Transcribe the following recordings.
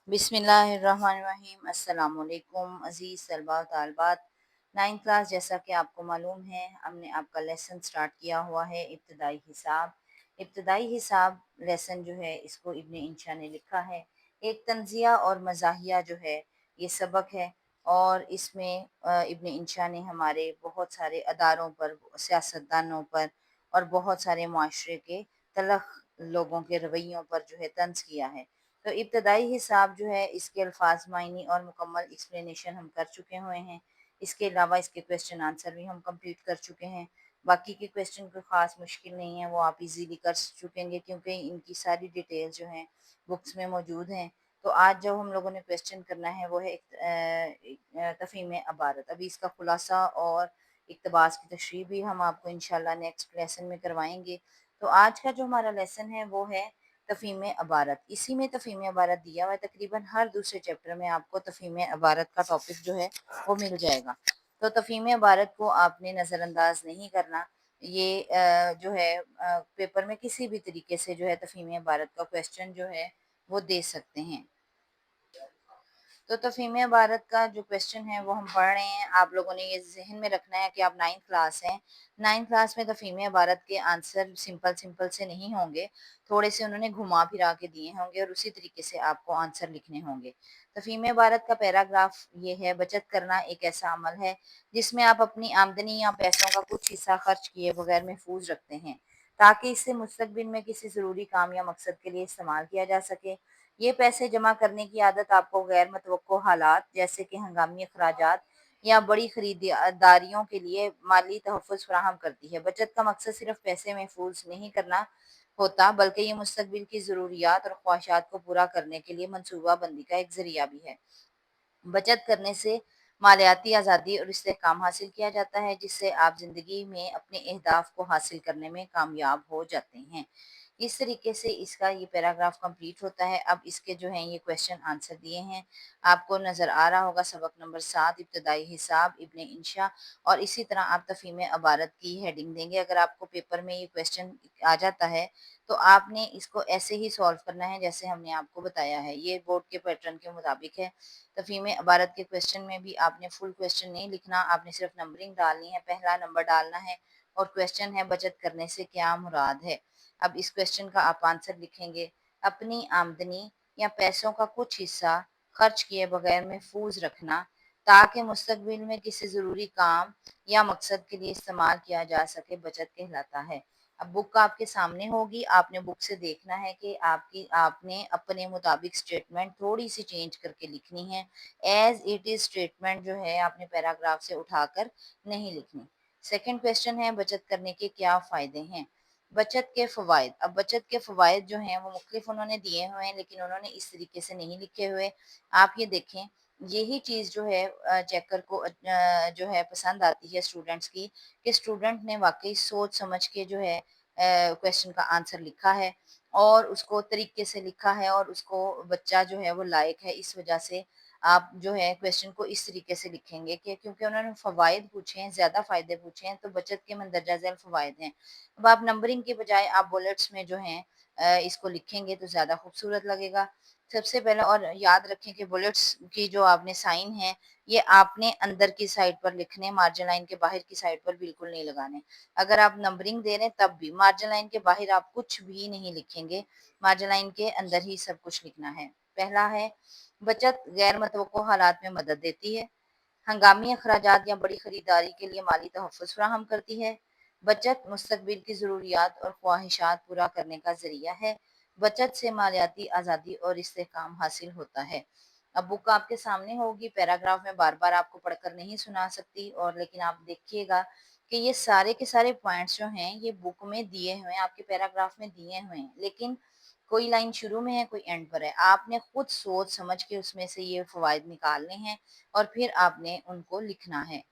बिस्मिल्लाहिर्रहमानिर्रहीम। अस्सलाम वालेकुम अज़ीज़ तलबा व तालिबात। 9th क्लास, जैसा कि आपको मालूम है, हमने आपका लेसन स्टार्ट किया हुआ है इब्तदाई हिसाब। इब्तदाई हिसाब लेसन जो है इसको इब्न इंशा ने लिखा है। एक तंज़िया और मज़ाहिया जो है ये सबक है, और इसमें इब्न इंशा ने हमारे बहुत सारे अदारों पर, सियासतदानों पर और बहुत सारे माशरे के तलख लोगों के रवैयों पर जो है तंज़ किया है। तो इब्तदाई हिसाब जो है इसके अल्फाज मायनी और मुकम्मल एक्सप्लेनेशन हम कर चुके हुए हैं। इसके अलावा इसके क्वेश्चन आंसर भी हम कंप्लीट कर चुके हैं। बाकी के क्वेश्चन कोई ख़ास मुश्किल नहीं है, वो आप इजीली कर चुकेंगे क्योंकि इनकी सारी डिटेल जो हैं बुक्स में मौजूद हैं। तो आज जो हम लोगों ने क्वेश्चन करना है वो है तफ़हीम अबारत। अभी इसका खुलासा और इक़्तिबास की तशरीह भी हम आपको इंशाल्लाह नेक्स्ट लेसन में करवाएंगे। तो आज का जो हमारा लेसन है वो है तफ़हीम अबारत। इसी में तफ़हीम अबारत दिया हुआ है, तकरीबन हर दूसरे चैप्टर में आपको तफ़हीम अबारत का टॉपिक जो है वो मिल जाएगा। तो तफ़हीम अबारत को आपने नज़रअंदाज नहीं करना। ये जो है पेपर में किसी भी तरीके से जो है तफ़हीम अबारत का क्वेश्चन जो है वो दे सकते हैं। तो तफ़हीम इबारत का जो क्वेश्चन है वो हम पढ़ रहे हैं। आप लोगों ने ये ज़हन में रखना है कि आप 9th क्लास हैं। 9th क्लास में तफ़हीम इबारत के आंसर सिंपल सिंपल से नहीं होंगे, थोड़े से उन्होंने घुमा फिरा के दिए होंगे और उसी तरीके से आपको आंसर लिखने होंगे। तफ़हीम इबारत का पैराग्राफ ये है: बचत करना एक ऐसा अमल है जिसमें आप अपनी आमदनी या पैसों का कुछ हिस्सा खर्च किए बगैर महफूज रखते हैं, ताकि इससे मुस्तकबिल में किसी ज़रूरी काम या मकसद के लिए इस्तेमाल किया जा सके। ये पैसे जमा करने की आदत आपको गैर मुतवक्को हालात जैसे कि हंगामी अखराजात या बड़ी खरीदारियों के लिए माली तहफ़्फ़ुज़ फराहम करती है। बचत का मकसद सिर्फ पैसे महफूज नहीं करना होता, बल्कि ये मुस्तकबिल की ज़रूरियात और ख्वाहिशात को पूरा करने के लिए मनसूबा बंदी का एक ज़रिया भी है। बचत करने से मालियाती आज़ादी और इस्तेहकाम हासिल किया जाता है, जिससे आप ज़िंदगी में अपने अहदाफ को हासिल करने में कामयाब हो जाते हैं। इस तरीके से इसका ये पैराग्राफ कंप्लीट होता है। अब इसके जो हैं ये क्वेश्चन आंसर दिए हैं, आपको नज़र आ रहा होगा। सबक नंबर 7 इब्तदाई हिसाब इब्न इंशा, और इसी तरह आप तफ़हीम अबारत की हेडिंग देंगे। अगर आपको पेपर में ये क्वेश्चन आ जाता है तो आपने इसको ऐसे ही सॉल्व करना है जैसे हमने आपको बताया है। ये बोर्ड के पैटर्न के मुताबिक है। तफ़हीम इबारत के क्वेश्चन में भी आपने फुल क्वेश्चन नहीं लिखना, आपने सिर्फ नंबरिंग डालनी है, पहला नंबर डालना है। और क्वेश्चन है बचत करने से क्या मुराद है। अब इस क्वेश्चन का आप आंसर लिखेंगे: अपनी आमदनी या पैसों का कुछ हिस्सा खर्च किए बगैर महफूज रखना, ताकि मुस्तकबिल में किसी ज़रूरी काम या मकसद के लिए इस्तेमाल किया जा सके, बचत कहलाता है। अब बुक आपके सामने होगी, आपने बुक से देखना है कि आपने अपने मुताबिक स्टेटमेंट थोड़ी सी चेंज करके लिखनी है। एज इट इज स्टेटमेंट जो है आपने पैराग्राफ से उठाकर नहीं लिखनी। सेकंड क्वेश्चन है बचत करने के क्या फ़ायदे हैं। बचत के फ़वाइद। अब बचत के फ़वाइद जो हैं वो मुख्तलिफ उन्होंने दिए हुए हैं, लेकिन उन्होंने इस तरीके से नहीं लिखे हुए। आप ये देखें, यही चीज़ जो है चेकर को जो है पसंद आती है स्टूडेंट्स की, कि स्टूडेंट ने वाकई सोच समझ के जो है क्वेश्चन का आंसर लिखा है और उसको तरीके से लिखा है, और उसको बच्चा जो है वो लायक है। इस वजह से आप जो है क्वेश्चन को इस तरीके से लिखेंगे कि क्योंकि उन्होंने फ़वाइद पूछे हैं, ज़्यादा फ़ायदे पूछे हैं, तो बचत के मंदरजा ज़ैल फ़वाइद हैं। अब आप नंबरिंग के बजाय आप बुलेट्स में जो हैं इसको लिखेंगे तो ज़्यादा खूबसूरत लगेगा। सबसे पहले, और याद रखें कि बुलेट्स की जो आपने साइन है ये आपने अंदर की साइड पर लिखने, मार्जिन लाइन के बाहर की साइड पर बिल्कुल नहीं लगाने। अगर आप नंबरिंग दे रहे हैं तब भी मार्जिन लाइन के बाहर आप कुछ भी नहीं लिखेंगे, मार्जिन लाइन के अंदर ही सब कुछ लिखना है। पहला है, बचत गैर मुतवक्को हालात में मदद देती है, हंगामी अखराजात या बड़ी खरीदारी के लिए माली तहफ़्फ़ुज़ फराहम करती है। बचत मुस्तकबिल की ज़रूरियात और ख्वाहिशात पूरा करने का ज़रिया है। बचत से मालियाती आज़ादी और इस्तेहकाम हासिल होता है। अब बुक आपके सामने होगी, पैराग्राफ में बार बार आपको पढ़कर नहीं सुना सकती, और लेकिन आप देखिएगा कि ये सारे के सारे पॉइंट्स जो हैं ये बुक में दिए हुए हैं, आपके पैराग्राफ में दिए हुए हैं, लेकिन कोई लाइन शुरू में है, कोई एंड पर है। आपने खुद सोच समझ के उसमें से ये फ़वाइद निकालने हैं और फिर आपने उनको लिखना है।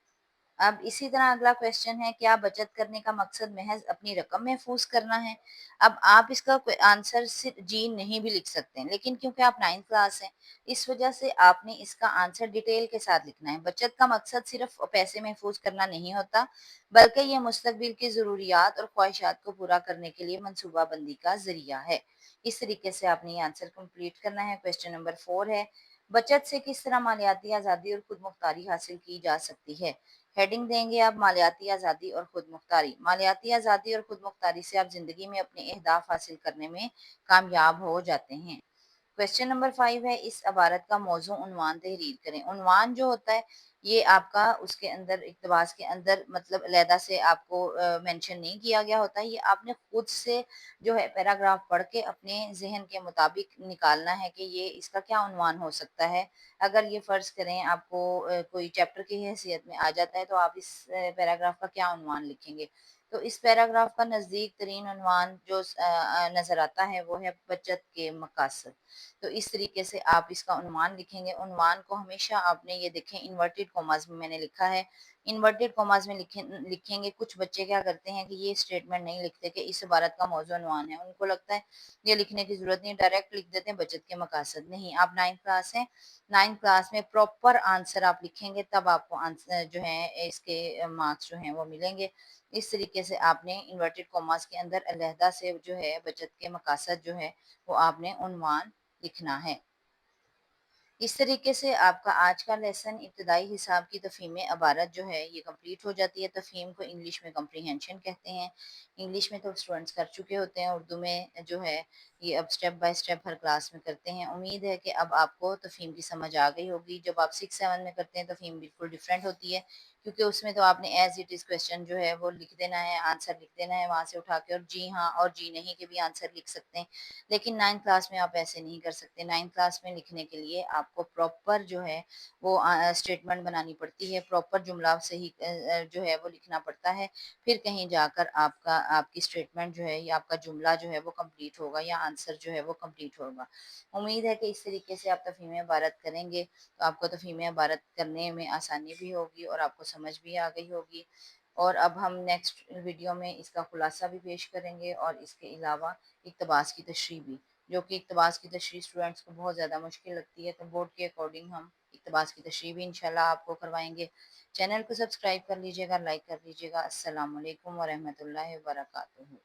अब इसी तरह अगला क्वेश्चन है, क्या बचत करने का मकसद महज अपनी रकम महफूज करना है। अब आप इसका आंसर सिर्फ जी नहीं भी लिख सकते हैं, लेकिन क्योंकि आप 9th क्लास हैं इस वजह से आपने इसका आंसर डिटेल के साथ लिखना है। बचत का मकसद सिर्फ पैसे महफूज करना नहीं होता, बल्कि ये मुस्तकबिल की ज़रूरियात और ख्वाहिशात को पूरा करने के लिए मनसूबा बंदी का जरिया है। इस तरीके से आपने ये आंसर कंप्लीट करना है। क्वेश्चन नंबर 4 है, बचत से किस तरह मालियाती आज़ादी और खुद मुख्तारी हासिल की जा सकती है। हेडिंग देंगे आप मालियाती आज़ादी और खुद मुख्तारी। मालियाती आज़ादी और खुद मुख्तारी से आप ज़िंदगी में अपने अहदाफ हासिल करने में कामयाब हो जाते हैं। क्वेश्चन नंबर 5 है, इस इबारत का मौजू उन्वान तहरीर करें। उन्वान जो होता है ये आपका उसके अंदर इक़्तिबास के अंदर मतलब अलहदा से आपको मेंशन नहीं किया गया होता है, ये आपने खुद से जो है पैराग्राफ पढ़ के अपने ज़हन के मुताबिक निकालना है कि ये इसका क्या उन्वान हो सकता है। अगर ये फ़र्ज़ करें आपको कोई चैप्टर की हैसियत में आ जाता है तो आप इस पैराग्राफ का क्या उन्वान लिखेंगे। तो इस पैराग्राफ का नज़दीक तरीन उन्वान जो नज़र आता है वो है बचत के मकासद। तो इस तरीके से आप इसका उन्वान लिखेंगे। उन्वान को हमेशा आपने ये देखें इन्वर्टेड कॉमास में मैंने लिखा है, इन्वर्टेड कॉमास में लिखेंगे। कुछ बच्चे क्या करते हैं कि ये स्टेटमेंट नहीं लिखते कि इस इबारत का मौजू उन्वान है, उनको लगता है ये लिखने की ज़रूरत नहीं, डायरेक्ट लिख देते हैं बचत के मकासद। नहीं, आप 9th क्लास हैं, 9th क्लास में प्रॉपर आंसर आप लिखेंगे तब आपको आंसर जो है इसके मार्क्स जो हैं वो मिलेंगे। इस तरीके से आपने इन्वर्टेड कॉमास के अंदर अलहदा से जो है बचत के मकासद जो है वो आपने उन्वान लिखना है। इस तरीके से आपका आज का लेसन इब्तदाई हिसाब की तफ़हीम इबारत जो है ये कंप्लीट हो जाती है। तफ़हीम को इंग्लिश में कम्प्रीहेंशन कहते हैं। इंग्लिश में तो स्टूडेंट्स कर चुके होते हैं, उर्दू में जो है ये अब step by step her class में करते हैं। उम्मीद है कि अब आपको तफ़हीम की समझ आ गई होगी। जब आप 6-7 में करते हैं तफ़हीम बिल्कुल डिफरेंट होती है, क्योंकि उसमें तो आपने एज़ इट इज़ क्वेश्चन जो है वो लिख देना है, आंसर लिख देना है वहाँ से उठा के, और जी हाँ और जी नहीं के भी आंसर लिख सकते हैं। लेकिन 9th क्लास में आप ऐसे नहीं कर सकते। 9th क्लास में लिखने के लिए आपको प्रॉपर जो है वो स्टेटमेंट बनानी पड़ती है, प्रॉपर जुमला सही जो है वो लिखना पड़ता है। फिर कहीं जाकर आपकी स्टेटमेंट जो है या आपका जुमला जो है वो कंप्लीट होगा या आंसर जो है वो कंप्लीट होगा। उम्मीद है कि इस तरीके से आप तफ़हीम इबारत करेंगे तो आपको तफ़हीम इबारत करने में आसानी भी होगी और आपको समझ भी आ गई होगी। और अब हम नेक्स्ट वीडियो में इसका खुलासा भी पेश करेंगे और इसके अलावा इक़्तिबास की तशरीह भी, जो कि इक़्तिबास की तशरीह स्टूडेंट्स को बहुत ज़्यादा मुश्किल लगती है, तो बोर्ड के अकॉर्डिंग हम इक़्तिबास की तशरीह भी इंशाल्लाह आपको करवाएंगे। चैनल को सब्सक्राइब कर लीजिएगा, लाइक कर लीजिएगा। अस्सलाम वालेकुम व रहमतुल्लाहि व बरकातुहू।